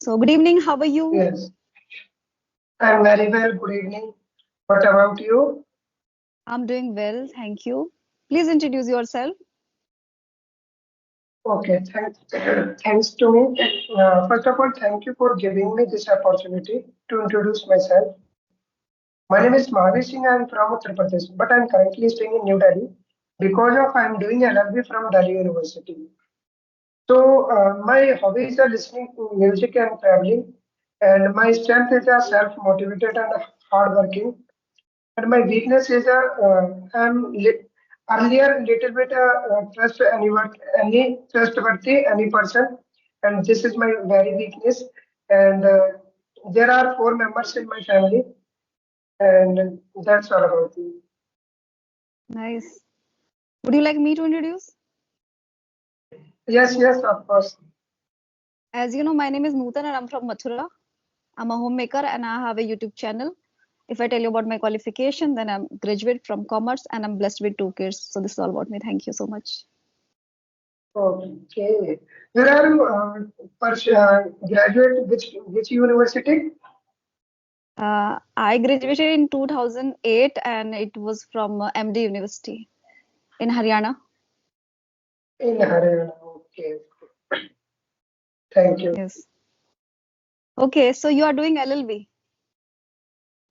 So, good evening. How are you? Yes, I'm very well. Good evening. What about you? I'm doing well. Thank you. Please introduce yourself. Okay, thanks to me. First of all, thank you for giving me this opportunity to introduce myself. My name is Mahavi Singh. I'm from Uttar Pradesh, but I'm currently staying in New Delhi because of I'm doing LLB from Delhi University. So my hobbies are listening to music and traveling, and my strength is self-motivated and hardworking. And my weakness is earlier little bit trust any trustworthy any person, and this is my very weakness. And there are four members in my family, and that's all about me. Nice. Would you like me to introduce? Yes, yes, of course. As you know, my name is Nootan and I'm from Mathura. I'm a homemaker and I have a YouTube channel. If I tell you about my qualification, then I'm graduate from commerce and I'm blessed with two kids. So this is all about me. Thank you so much. Okay. Where are you graduate? Which university? I graduated in 2008 and it was from MD University in Haryana. In Haryana. Okay. Thank you. Yes. Okay, so you are doing LLB.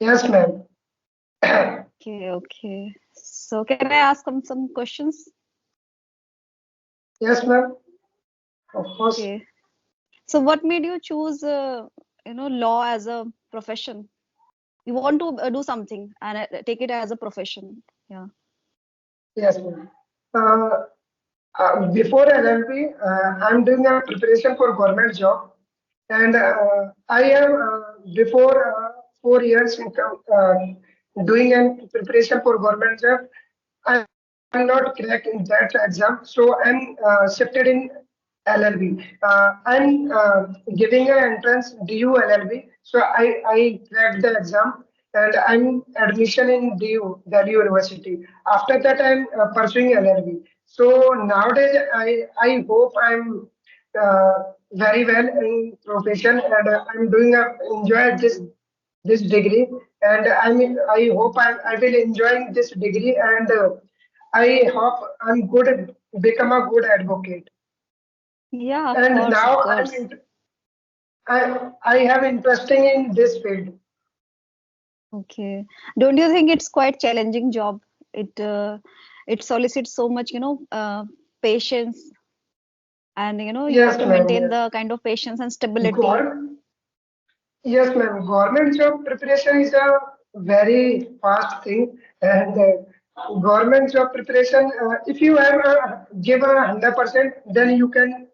Yes, ma'am. Okay, okay. So can I ask some questions? Yes, ma'am. Of course. Okay. So what made you choose, law as a profession? You want to do something and take it as a profession. Yeah. Yes, ma'am. Uh, before LLB, I'm doing a preparation for government job, and I am before 4 years doing a preparation for government job. I'm not cracked in that exam, so I'm shifted in LLB. I'm giving an entrance DU LLB, so I cracked the exam and I'm admission in DU Delhi University. After that, I'm pursuing LLB. So nowadays, I hope I'm uh, very well in profession and I'm doing enjoy this degree and I hope I will enjoy this degree and I hope I'm good become a good advocate. Yeah, of And course, of now course. I have interesting in this field. Okay. Don't you think it's quite challenging job? It solicits so much, patience, and you have Yes, to ma'am. maintain Yes. the kind of patience and stability. Gor- yes, ma'am. Government job preparation is a very fast thing, and government job preparation. If you have give 100%, then you can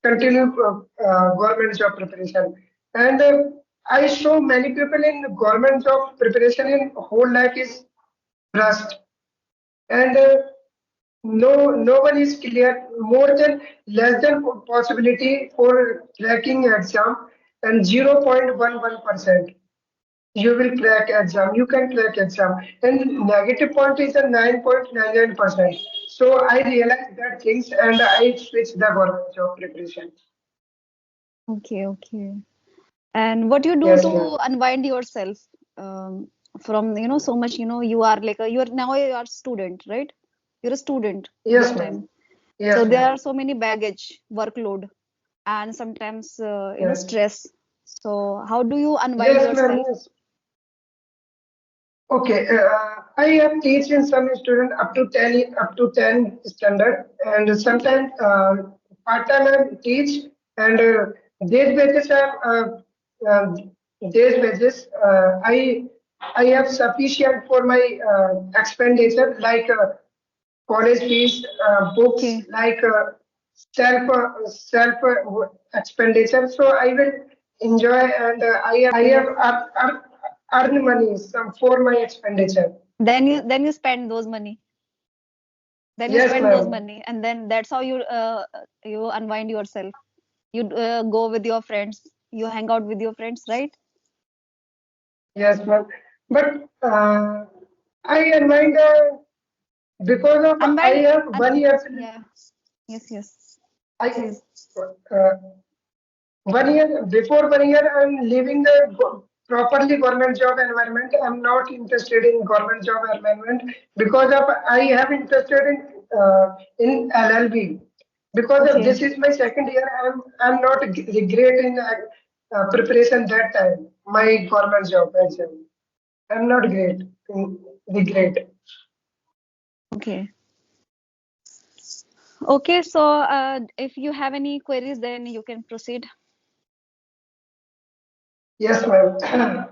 continue government job preparation. And I saw many people in government job preparation in whole life is trust and no one is clear more than less than possibility for cracking exam and 0.11% you will crack exam you can crack exam and negative point is a 9.99%. So I realized that things and I switched the government job preparation. Okay, okay. And what you do Yes, to ma'am. unwind yourself um, from, so much, you are like you are student, right? You're a student Yes, this ma'am. time. So Yes, there ma'am. are so many baggage, workload, and sometimes, Yes. stress. So how do you unwind Yes, ma'am. yourself? Yes. Okay, I have teaching some student up to 10 standard, and sometimes part time I teach, and days basis uh, days basis I have sufficient for my expenditure like college fees, books, Okay. like self expenditure. So I will enjoy, and I have earn money some for my expenditure. Then you spend those money. Then you Yes, spend those ma'am. money, and then that's how you unwind yourself. You go with your friends. You hang out with your friends, right? Yes, ma'am. But I remind because of I Unwind. have Un 1 year. Yeah. Yes. Yes. I Please. uh, 1 year, before 1 year, I'm leaving the properly government job environment. I'm not interested in government job environment because of I have interested in LLB. Because of Okay. this is my second year, I'm not regret in preparation that time. My government job as well. I'm not great in regret. Okay. Okay. So, if you have any queries, then you can proceed. Yes, ma'am.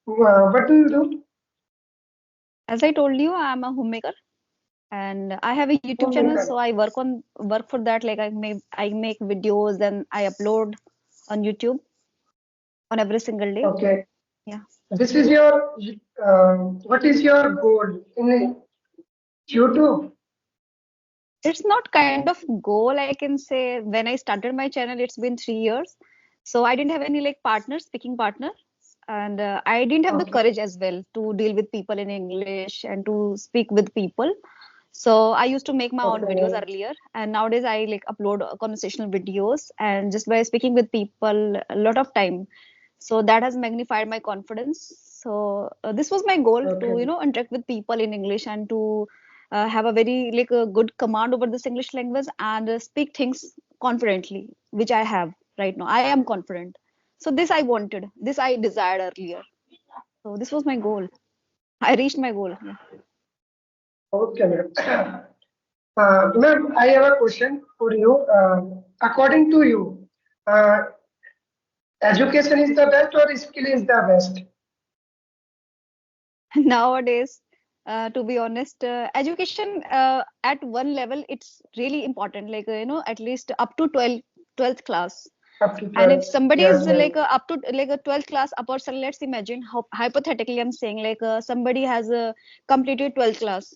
What do you do? As I told you, I'm a homemaker and I have a YouTube channel, Homemaker. so I work for that. Like I make videos and I upload on YouTube on every single day. Okay. Yeah. This is your, what is your goal in YouTube? It's not kind of goal, I can say. When I started my channel, it's been 3 years. So I didn't have any like speaking partner. And I didn't have the Okay, courage as well to deal with people in English and to speak with people. So I used to make my own videos okay, earlier, and nowadays I like upload conversational videos, and just by speaking with people a lot of time, so that has magnified my confidence. So this was my goal to okay, interact with people in English and to have a very like a good command over this English language and speak things confidently, which I have right now. I am confident. So this I wanted, this I desired earlier. So this was my goal. I reached my goal. Yeah. okay, ma'am. Ma'am, I have a question for you. According to you, uh, education is the best or skill is the best? Nowadays, to be honest, education at one level it's really important, like at least up to 12th class. Up to And if 12. somebody Yes, is ma'am. like up to like a 12th class, a person, let's imagine hypothetically I'm saying, like somebody has completed 12th class,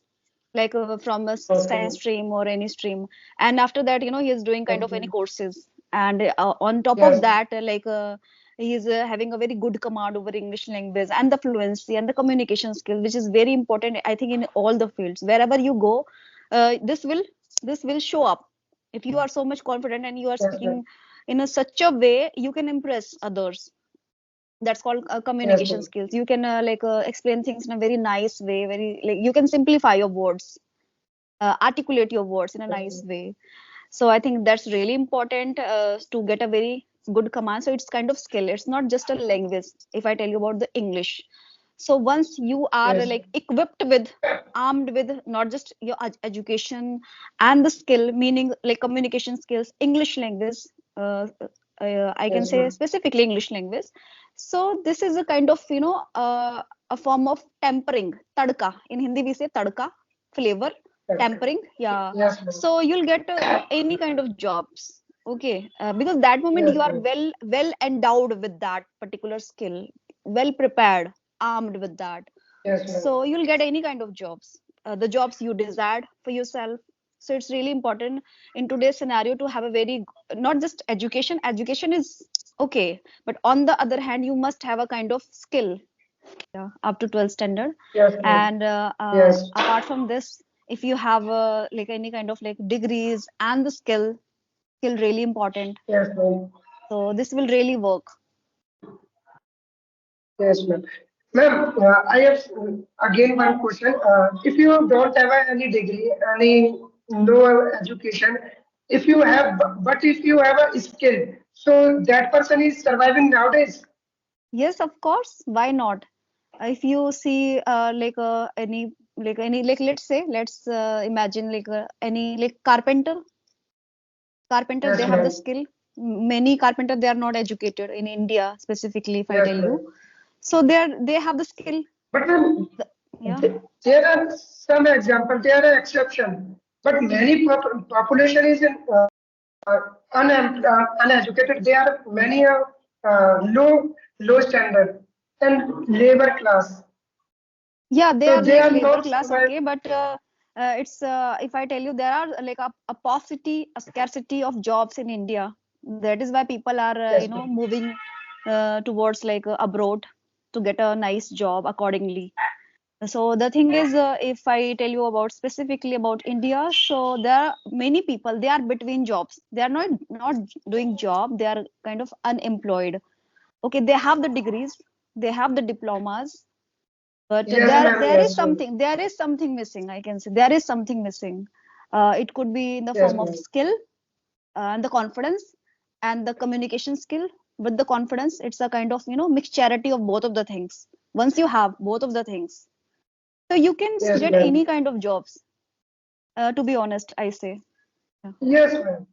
like from a science Okay, stream or any stream, and after that he is doing kind of any okay. courses, and on top of Yes, that he is having a very good command over English language and the fluency and the communication skill, which is very important, I think, in all the fields wherever you go. This will show up if you are so much confident and you are yes, speaking ma'am. in a such a way you can impress others. That's called Yes, communication ma'am. skills. You can explain things in a very nice way, very like you can simplify your words, articulate your words in a Yes, nice ma'am. way. So I think that's really important to get a very good command. So it's kind of skill, it's not just a language. If I tell you about the English, so once you are Yes, like equipped with, armed with not just your education and the skill, meaning like communication skills, English language, uh, I can yes, say ma'am. specifically English language. So this is a kind of a form of tempering, tadka. In Hindi we say tadka, flavor, Okay. tempering. Yeah. Yes, ma'am. So you'll get any kind of jobs. Okay, because that moment Yes, you are ma'am. well endowed with that particular skill, well prepared, armed with that. Yes, ma'am. So you'll get any kind of jobs, the jobs you desired for yourself. So it's really important in today's scenario to have a very, not just education. Education is okay, but on the other hand, you must have a kind of skill, yeah, up to 12th standard. Yes, ma'am. And Yes. apart from this, if you have like any kind of like degrees and the skill really important. Yes, ma'am. So this will really work. Yes, ma'am. Ma'am, I have again one question. If you don't have any degree, any no education, if you have, but if you have a skill, so that person is surviving nowadays. Yes, of course, why not? If you see any like let's say, let's imagine like any like carpenter, they Yes, have the ma'am. skill. Many carpenter, they are not educated in India specifically, if I Yes, tell you. ma'am. So they have the skill. But ma'am, Yeah. there are some examples. There are exception, but many population is in, uneducated. They are many low standard and labor class. Yeah, they So are they like are labor not class, survive. okay, but it's if I tell you, there are like a paucity, a scarcity of jobs in India. That is why people are Yes, ma'am. moving towards like abroad to get a nice job accordingly. So the thing is, if I tell you about specifically about India, so there are many people, they are between jobs. They are not doing job. They are kind of unemployed. Okay, they have the degrees, they have the diplomas, but Yes, ma'am. Yes, ma'am. there is something missing. I can say there is something missing. It could be in the Yes, form of ma'am. skill and the confidence and the communication skill. With the confidence, it's a kind of mixturity of both of the things. Once you have both of the things, so you can Yes, get ma'am. any kind of jobs. To be honest, I say. Yeah. Yes, ma'am.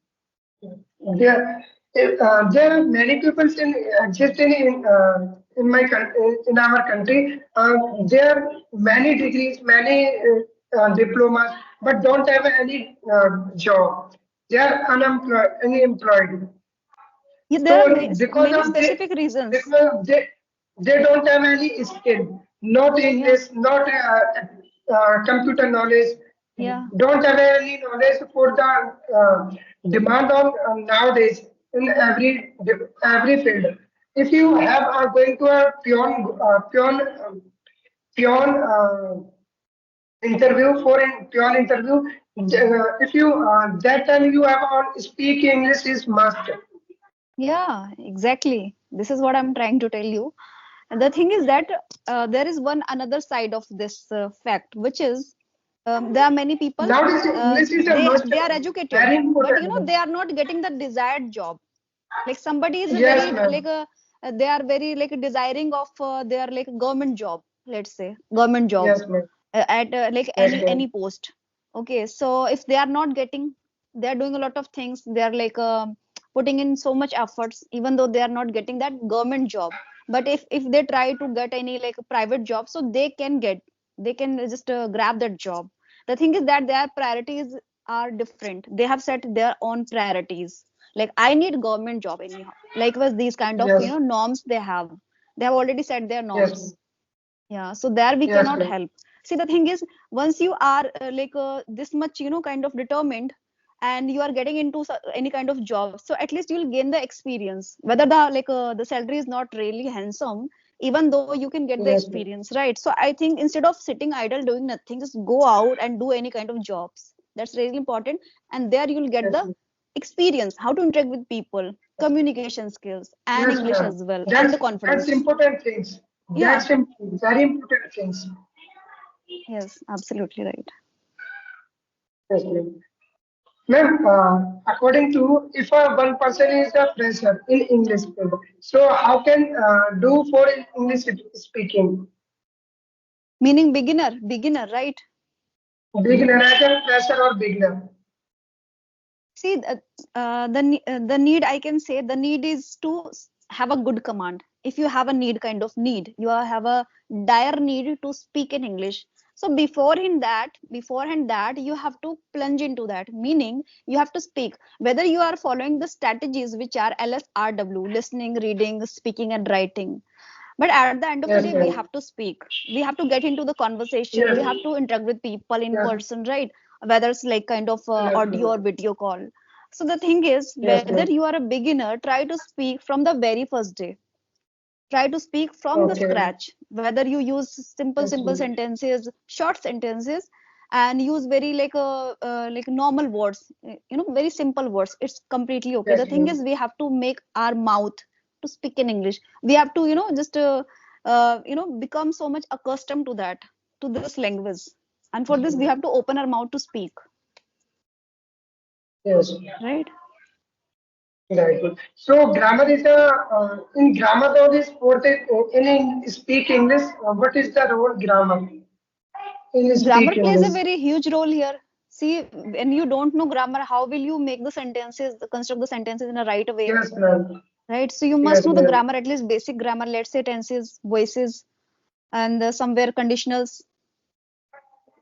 There, there are many people exist in my in our country. There are many degrees, many diplomas, but don't have any job. They are unemployed. Yeah, there are So because many of specific reasons. because they don't have any skill, not Yeah, English, not computer knowledge, yeah, don't have any knowledge for the demand on nowadays in every field. If you have are going to a peon interview for a peon interview, if you that time you have on speak English is must. yeah, exactly. This is what I'm trying to tell you. And the thing is that there is one another side of this fact, which is there are many people, Nowadays, English is a must, they are educated, very but important. they are not getting the desired job. Like somebody is a Yes, very ma'am. they are very like desiring of their like government job, let's say government job, Yes, ma'am. at like Yes, any ma'am. post. Okay, so if they are not getting, they are doing a lot of things, they are like putting in so much efforts even though they are not getting that government job. But if they try to get any like private job, so they can just grab that job. The thing is that their priorities are different. They have set their own priorities. Like I need government job anyhow. Likewise, these kind of Yes, norms they have already set their yes, norms. ma'am. Yeah, so there we Yes, cannot ma'am. help. See, the thing is, once you are this much, kind of determined, and you are getting into any kind of job, so at least you'll gain the experience. Whether the salary is not really handsome, even though you can get the Yes, ma'am. experience, right? So I think instead of sitting idle doing nothing, just go out and do any kind of jobs. That's really important, and there you'll get Yes, the ma'am. experience, how to interact with people, communication skills, and Yes, English ma'am. as well, and That's the that's confidence. important things. Yeah, Very important things. yes, absolutely right. Yes, ma'am. Ma'am, according to if one person is a fresher in English field, so how can do for English speaking? Meaning beginner, right? Beginner, as a fresher or beginner? See, the need, I can say the need is to have a good command. If you have a need, kind of need, you have a dire need to speak in English. So beforehand that you have to plunge into that. Meaning you have to speak. Whether you are following the strategies which are LSRW, listening, reading, speaking, and writing. But at the end of the day, Yes, we ma'am. have to speak. We have to get into the conversation. Yes, We have to interact with people in yes, person, right? Whether it's like kind of yes, audio or ma'am. video call. So the thing is, Yes, whether ma'am. you are a beginner, try to speak from the very first day. Try to speak from the Okay. scratch. Whether you use Yes, simple ma'am. sentences, short sentences, and use very like normal words, very simple words. It's completely okay. Yes, The thing ma'am. is, we have to make our mouth to speak in English. We have to, just become so much accustomed to that, to this language. And for this, we have to open our mouth to speak, Yes. right? Very good. So grammar is a in grammar there is what in speak English. What is the role grammar in Grammar speak plays a English? very huge role here. See, when you don't know grammar, how will you make the sentences, construct the sentences in a right way, Yes, ma'am. right? So you must Yes, know the ma'am. grammar, at least basic grammar. Let's say tenses, voices, and somewhere conditionals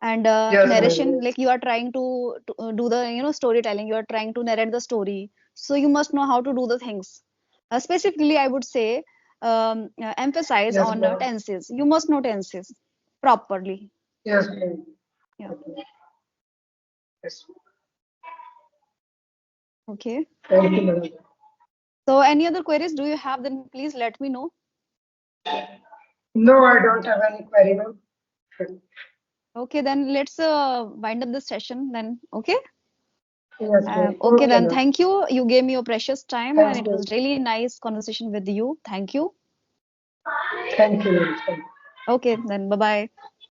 and Yes, ma'am. narration. Like you are trying to do the storytelling. You are trying to narrate the story, so you must know how to do the things. Specifically, I would say emphasize Yes, on ma'am. tenses. You must know tenses properly. Yes, ma'am. Yeah. Okay. Yes. Okay. Thank you, madam. So any other queries do you have? Then please let me know. No, I don't have any query, ma'am. Okay, then let's wind up this session then. Okay. Yes, ma'am. Okay, Okay, then ma'am. thank you. You gave me your precious time, and Thank it you. was really nice conversation with you. Thank you. Thank you, ma'am. Thank you. Okay, then bye bye.